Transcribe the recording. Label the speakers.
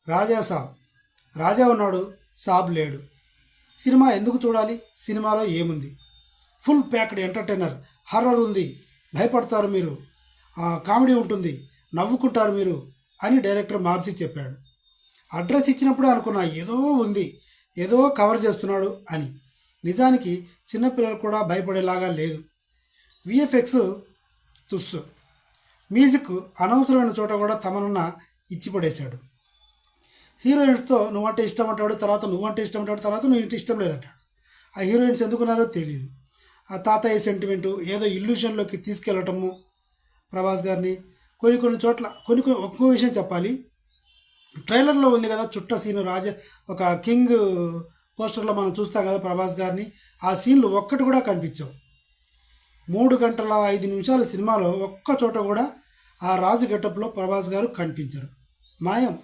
Speaker 1: రాజా సాబ్. రాజా ఉన్నాడు, సాబ్ లేడు. సినిమా ఎందుకు చూడాలి? సినిమాలో ఏముంది? Full packed entertainer. హర్రర్ ఉంది, భయపడతారు మీరు, కామెడీ ఉంటుంది, నవ్వుకుంటారు మీరు అని డైరెక్టర్ మార్చి చెప్పాడు. అడ్రస్ ఇచ్చినప్పుడే అనుకున్నా ఏదో ఉంది, ఏదో కవర్ చేస్తున్నాడు అని. నిజానికి చిన్నపిల్లలు కూడా భయపడేలాగా లేదు. విఎఫ్ఎక్స్ తుస్సు. మ్యూజిక్ అనవసరమైన చోట కూడా తమనున్న ఇచ్చిపడేశాడు. హీరోయిన్స్తో నువ్వంటే ఇష్టం అంటాడు, తర్వాత నువ్వంటే ఇష్టం అంటాడు, తర్వాత నువ్వు ఇంటి ఇష్టం లేదంటాడు. ఆ హీరోయిన్స్ ఎందుకున్నారో తెలియదు. ఆ తాతయ్య సెంటిమెంటు ఏదో ఇల్యూషన్లోకి తీసుకెళ్ళటము ప్రభాస్ గారిని. కొన్ని చోట్ల ఒక్కో విషయం చెప్పాలి. ట్రైలర్లో ఉంది కదా చుట్ట సీను, ఒక కింగ్ పోస్టర్లో మనం చూస్తాం కదా ప్రభాస్ గారిని. ఆ సీన్లు ఒక్కటి కూడా కనిపించవు. 3 గంటల 5 నిమిషాల సినిమాలో ఒక్క చోట కూడా ఆ రాజు గెటప్లో ప్రభాస్ గారు కనిపించరు. మాయం.